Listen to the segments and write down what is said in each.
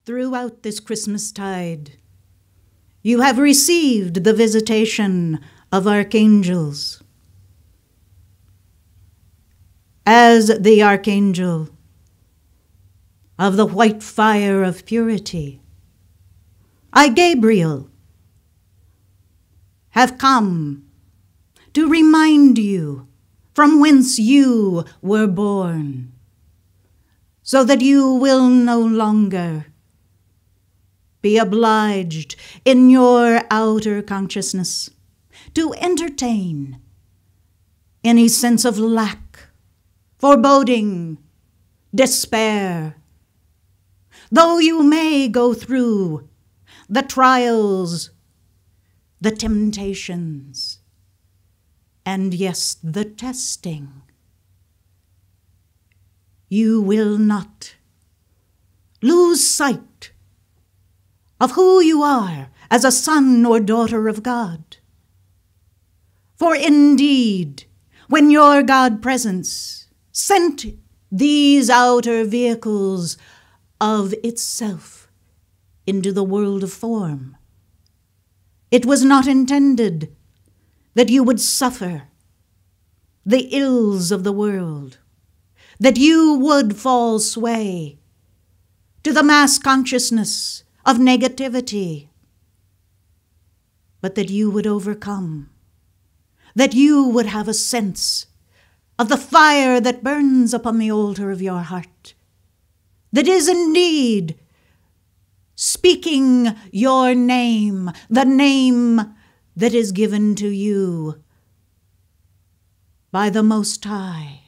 Throughout this Christmastide, you have received the visitation of archangels. As the Archangel of the white fire of purity, I, Gabriel, have come to remind you from whence you were born, so that you will no longer be obliged in your outer consciousness to entertain any sense of lack, foreboding, despair. Though you may go through the trials, the temptations, and yes, the testing, you will not lose sight of who you are as a son or daughter of God. For indeed, when your God presence sent these outer vehicles of itself into the world of form, it was not intended that you would suffer the ills of the world, that you would fall sway to the mass consciousness of negativity, but that you would overcome, that you would have a sense of the fire that burns upon the altar of your heart, that is indeed speaking your name, the name that is given to you by the Most High,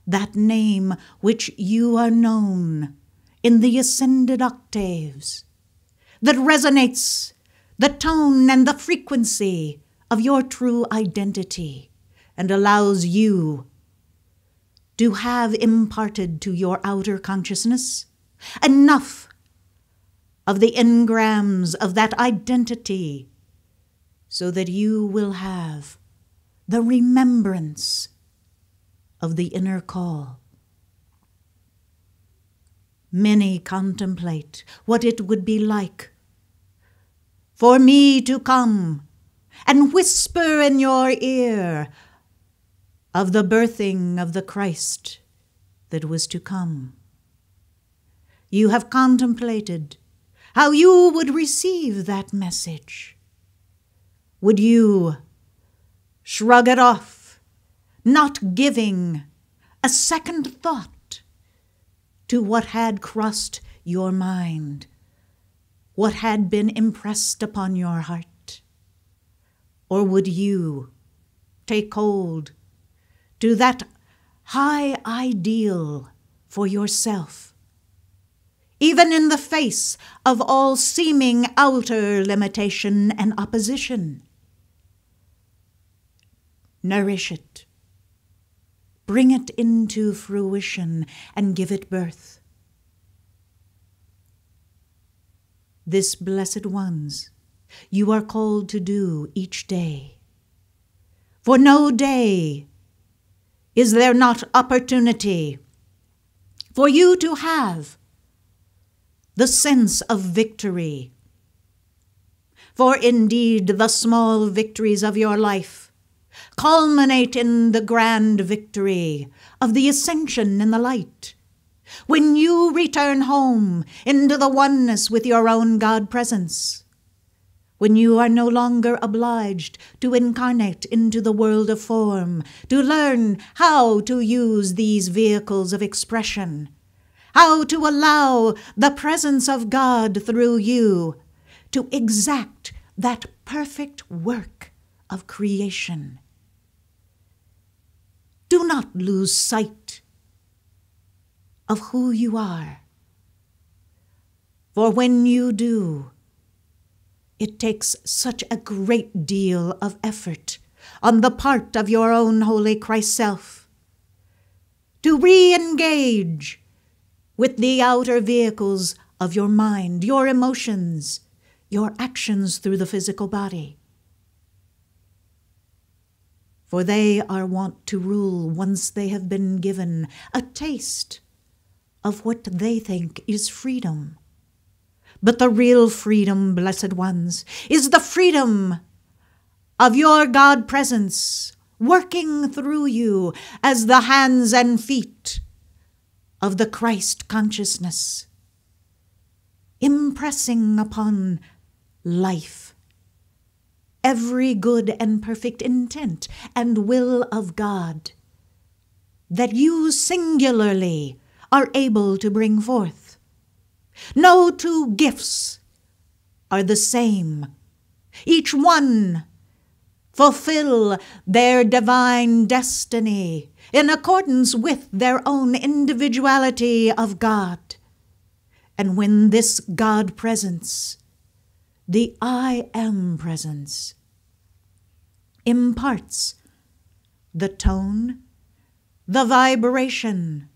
that name which you are known in the ascended octaves, that resonates the tone and the frequency of your true identity and allows you to have imparted to your outer consciousness enough of the engrams of that identity so that you will have the remembrance of the inner call. Many contemplate what it would be like for me to come and whisper in your ear of the birthing of the Christ that was to come. You have contemplated how you would receive that message. Would you shrug it off, not giving a second thought to what had crossed your mind, what had been impressed upon your heart? Or would you take hold to that high ideal for yourself, even in the face of all seeming outer limitation and opposition? Nourish it, bring it into fruition, and give it birth. This, blessed ones, you are called to do each day, For no day is there not opportunity for you to have the sense of victory. For indeed the small victories of your life culminate in the grand victory of the ascension in the light, when you return home into the oneness with your own God presence, when you are no longer obliged to incarnate into the world of form, to learn how to use these vehicles of expression, how to allow the presence of God through you to exact that perfect work of creation. Do not lose sight of who you are, for when you do, it takes such a great deal of effort on the part of your own holy Christ self to re-engage with the outer vehicles of your mind, your emotions, your actions through the physical body. For they are wont to rule once they have been given a taste of what they think is freedom. But the real freedom, blessed ones, is the freedom of your God presence working through you as the hands and feet of the Christ consciousness, impressing upon life every good and perfect intent and will of God that you singularly are able to bring forth. No two gifts are the same. Each one fulfill their divine destiny in accordance with their own individuality of God. And when this God presence, the I Am presence, imparts the tone, the vibration,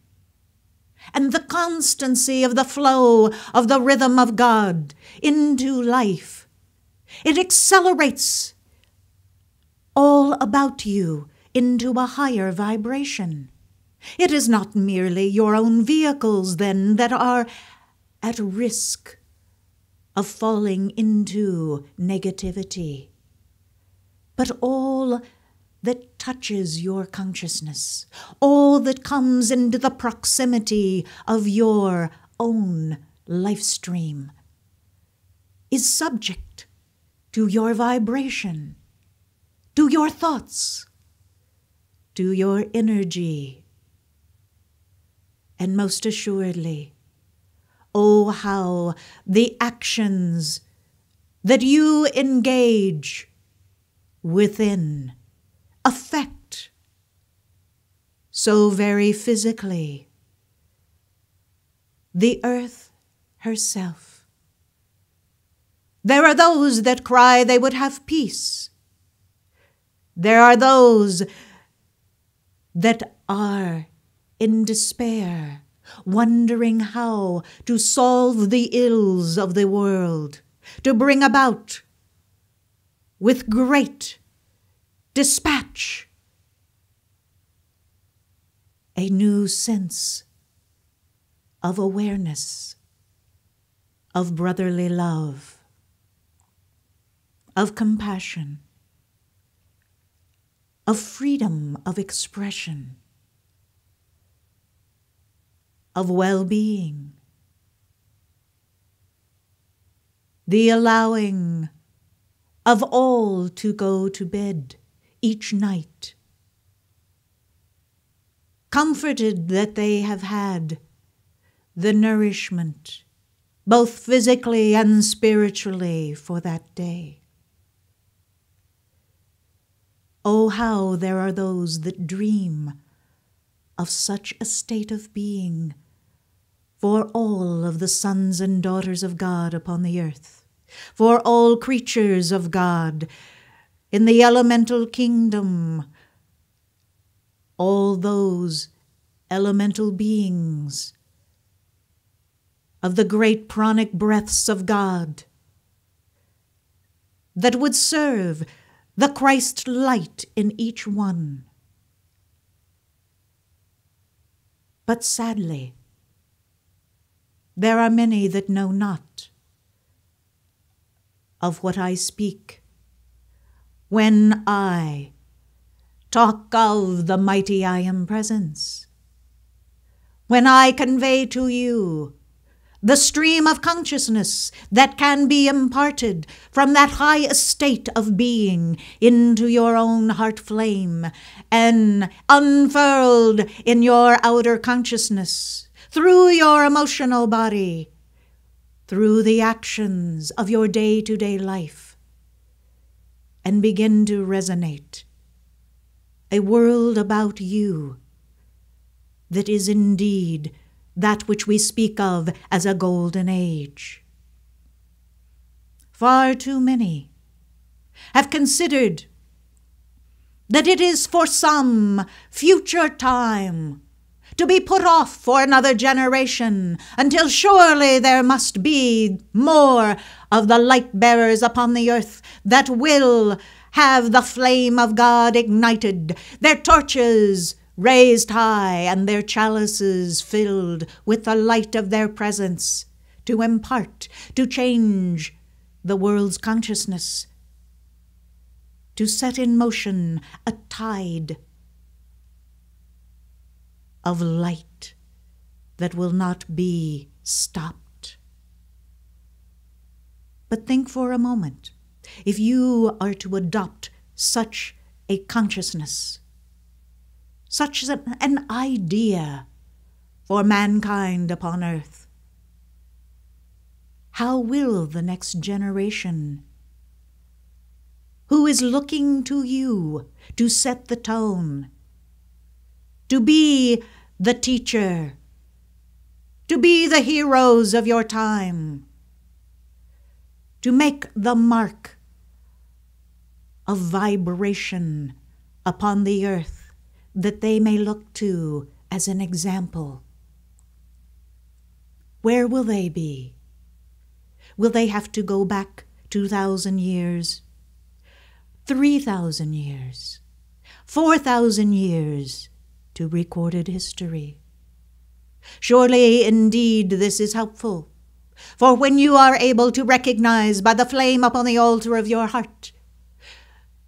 and the constancy of the flow of the rhythm of God into life, it accelerates all about you into a higher vibration. It is not merely your own vehicles, then, that are at risk of falling into negativity, but all that touches your consciousness, all that comes into the proximity of your own life stream, is subject to your vibration, to your thoughts, to your energy. And most assuredly, oh, how the actions that you engage within affect so very physically the earth herself. There are those that cry they would have peace. There are those that are in despair, wondering how to solve the ills of the world, to bring about with great dispatch a new sense of awareness, of brotherly love, of compassion, of freedom of expression, of well-being, the allowing of all to go to bed each night, comforted that they have had the nourishment, both physically and spiritually, for that day. Oh, how there are those that dream of such a state of being for all of the sons and daughters of God upon the earth, for all creatures of God in the elemental kingdom, all those elemental beings of the great pranic breaths of God that would serve the Christ light in each one. But sadly, there are many that know not of what I speak when I talk of the mighty I Am Presence, when I convey to you the stream of consciousness that can be imparted from that high estate of being into your own heart flame and unfurled in your outer consciousness, through your emotional body, through the actions of your day-to-day life, and begin to resonate a world about you that is indeed that which we speak of as a golden age. Far too many have considered that it is for some future time to be put off for another generation, until surely there must be more of the light bearers upon the earth that will have the flame of God ignited, their torches raised high, and their chalices filled with the light of their presence, to impart, to change the world's consciousness, to set in motion a tide of light that will not be stopped. But think for a moment, if you are to adopt such a consciousness, such an idea for mankind upon earth, how will the next generation, who is looking to you to set the tone, to be the teacher, to be the heroes of your time, to make the mark of vibration upon the earth that they may look to as an example, where will they be? Will they have to go back 2,000 years, 3,000 years, 4,000 years to recorded history? Surely, indeed, this is helpful. For when you are able to recognize by the flame upon the altar of your heart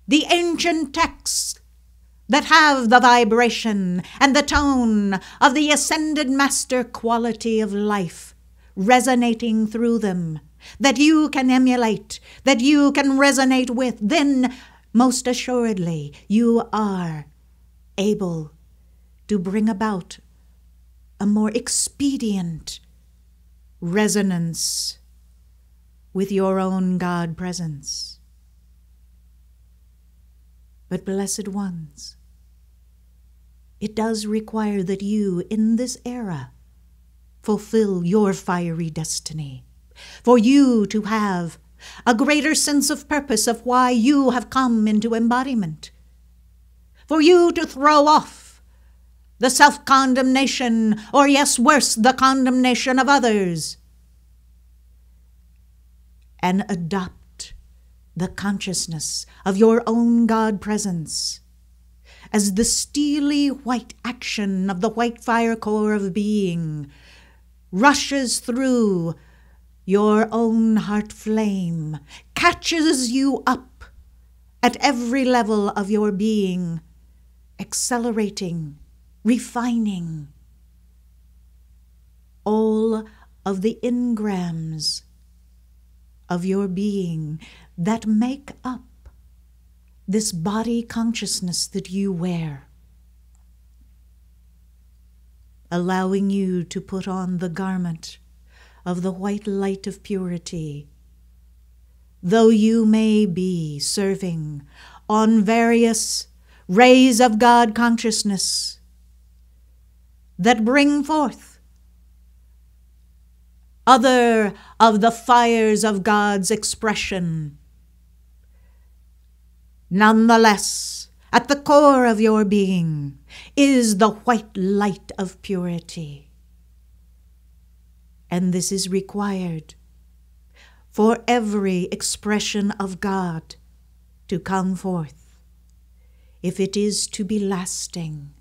the ancient texts that have the vibration and the tone of the ascended master quality of life resonating through them, that you can emulate, that you can resonate with, then most assuredly you are able to bring about a more expedient resonance with your own God presence. But blessed ones, it does require that you in this era fulfill your fiery destiny, for you to have a greater sense of purpose of why you have come into embodiment, for you to throw off the self-condemnation, or yes, worse, the condemnation of others, and adopt the consciousness of your own God presence as the steely white action of the white fire core of being rushes through your own heart flame, catches you up at every level of your being, accelerating, refining all of the engrams of your being that make up this body consciousness that you wear, allowing you to put on the garment of the white light of purity, though you may be serving on various rays of God consciousness that bring forth other of the fires of God's expression. Nonetheless, at the core of your being is the white light of purity. And this is required for every expression of God to come forth, if it is to be lasting,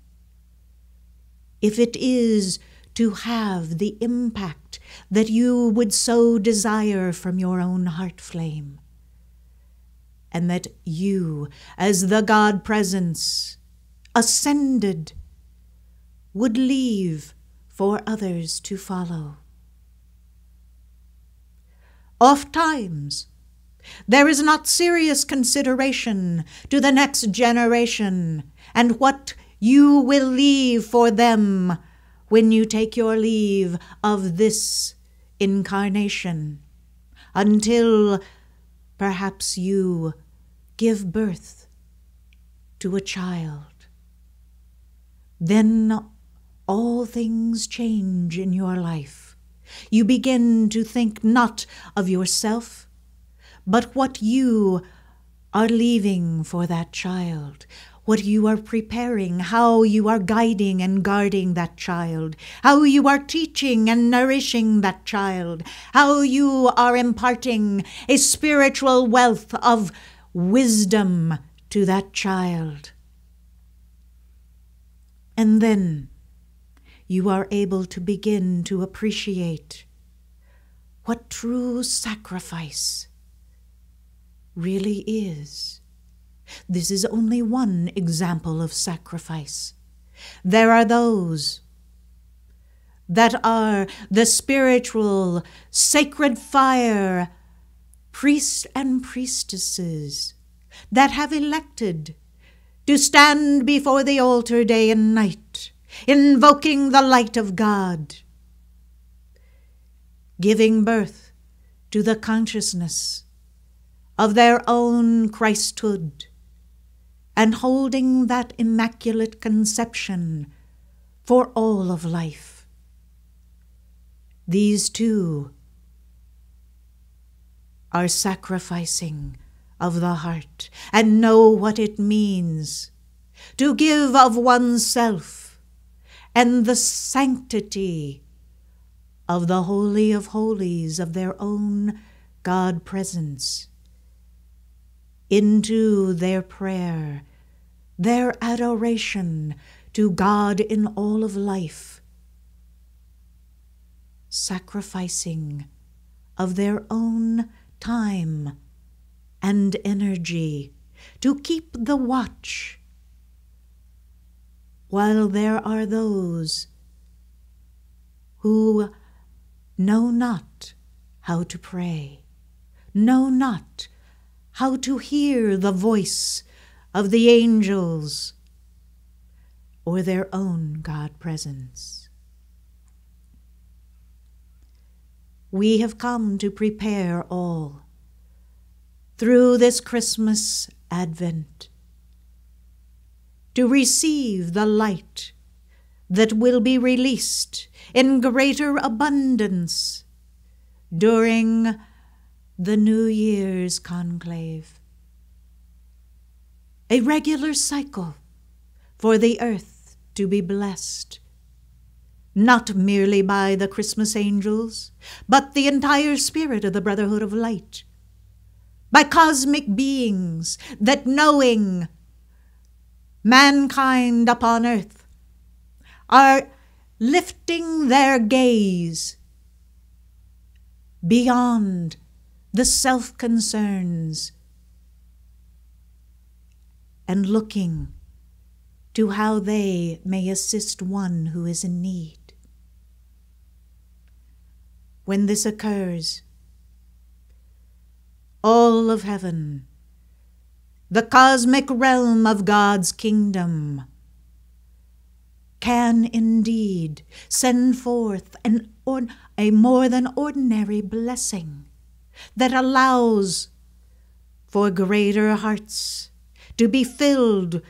if it is to have the impact that you would so desire from your own heart flame, and that you, as the God Presence, ascended, would leave for others to follow. Ofttimes, there is not serious consideration to the next generation and what you will leave for them when you take your leave of this incarnation, until perhaps you give birth to a child. Then all things change in your life. You begin to think not of yourself, but what you are leaving for that child, what you are preparing, how you are guiding and guarding that child, how you are teaching and nourishing that child, how you are imparting a spiritual wealth of wisdom to that child. And then you are able to begin to appreciate what true sacrifice really is. This is only one example of sacrifice. There are those that are the spiritual, sacred fire priests and priestesses that have elected to stand before the altar day and night, invoking the light of God, giving birth to the consciousness of their own Christhood, and holding that immaculate conception for all of life. These too are sacrificing of the heart and know what it means to give of oneself and the sanctity of the Holy of Holies of their own God presence into their prayer, their adoration to God in all of life, sacrificing of their own time and energy to keep the watch, while there are those who know not how to pray, know not how to hear the voice of the angels or their own God presence. We have come to prepare all through this Christmas Advent to receive the light that will be released in greater abundance during the New Year's conclave. A regular cycle for the earth to be blessed, not merely by the Christmas angels, but the entire spirit of the Brotherhood of Light, by cosmic beings that, knowing mankind upon earth, are lifting their gaze beyond the self-concerns and looking to how they may assist one who is in need. When this occurs, all of heaven, the cosmic realm of God's kingdom, can indeed send forth a more than ordinary blessing that allows for greater hearts to be filled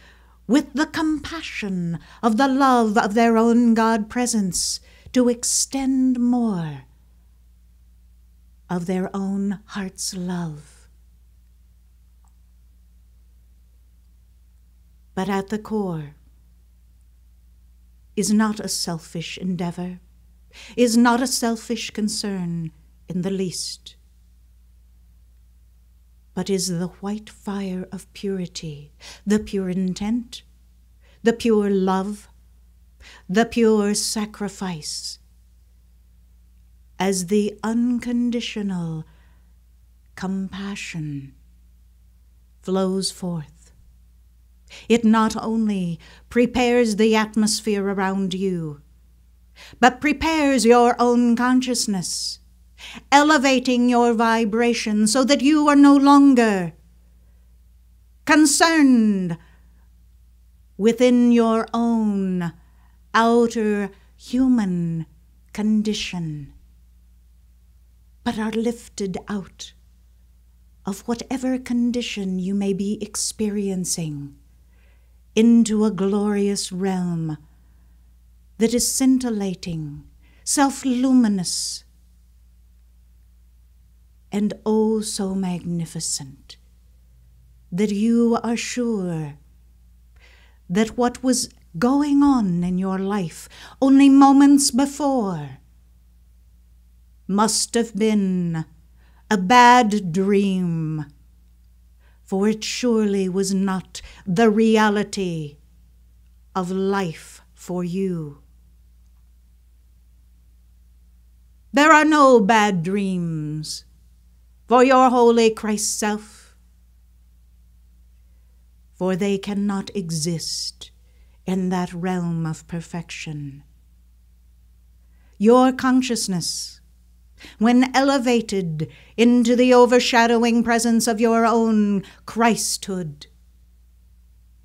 with the compassion of the love of their own God presence, to extend more of their own heart's love. But at the core is not a selfish endeavor, is not a selfish concern in the least. but is the white fire of purity, the pure intent, the pure love, the pure sacrifice, as the unconditional compassion flows forth. It not only prepares the atmosphere around you, but prepares your own consciousness, elevating your vibration so that you are no longer concerned within your own outer human condition, but are lifted out of whatever condition you may be experiencing into a glorious realm that is scintillating, self-luminous, and oh so magnificent, that you are sure that what was going on in your life only moments before must have been a bad dream, for it surely was not the reality of life for you. There are no bad dreams for your holy Christ self, for they cannot exist in that realm of perfection. Your consciousness, when elevated into the overshadowing presence of your own Christhood,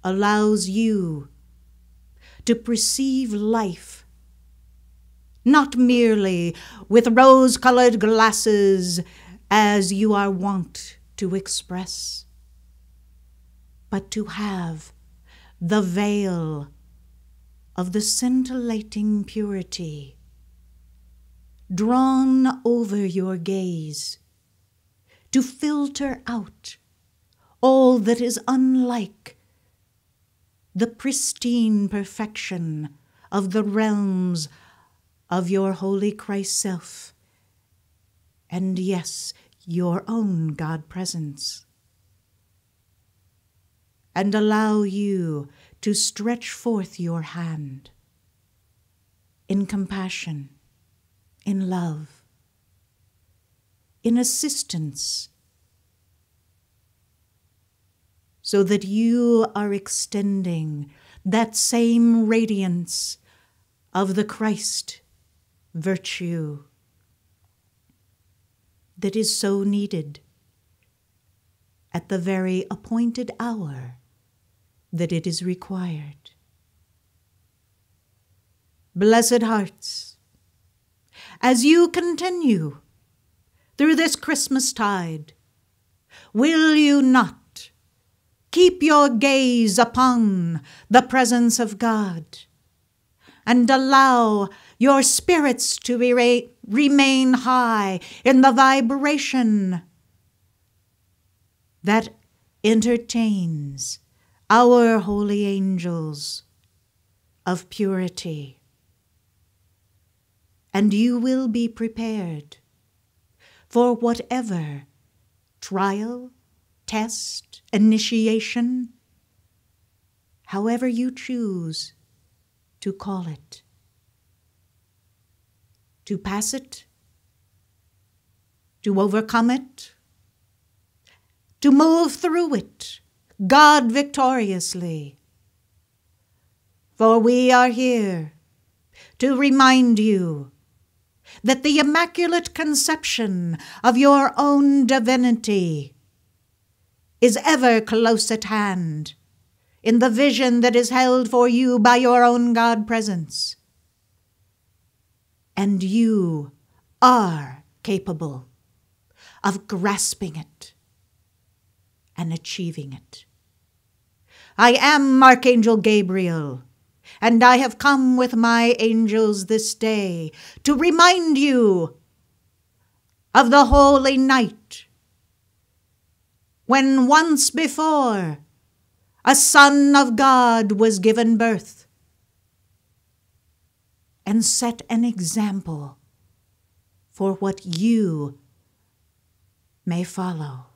allows you to perceive life not merely with rose-colored glasses as you are wont to express, but to have the veil of the scintillating purity drawn over your gaze, to filter out all that is unlike the pristine perfection of the realms of your holy Christ self, and yes, your own God presence, and allow you to stretch forth your hand in compassion, in love, in assistance, so that you are extending that same radiance of the Christ virtue that is so needed at the very appointed hour that it is required. Blessed hearts, as you continue through this Christmastide, will you not keep your gaze upon the presence of God and allow your spirits to remain high in the vibration that entertains our holy angels of purity? And you will be prepared for whatever trial, test, initiation, however you choose to call it, to pass it, to overcome it, to move through it, God victoriously. For we are here to remind you that the immaculate conception of your own divinity is ever close at hand in the vision that is held for you by your own God presence. And you are capable of grasping it and achieving it. I am Archangel Gabriel, and I have come with my angels this day to remind you of the holy night when once before a Son of God was given birth and set an example for what you may follow.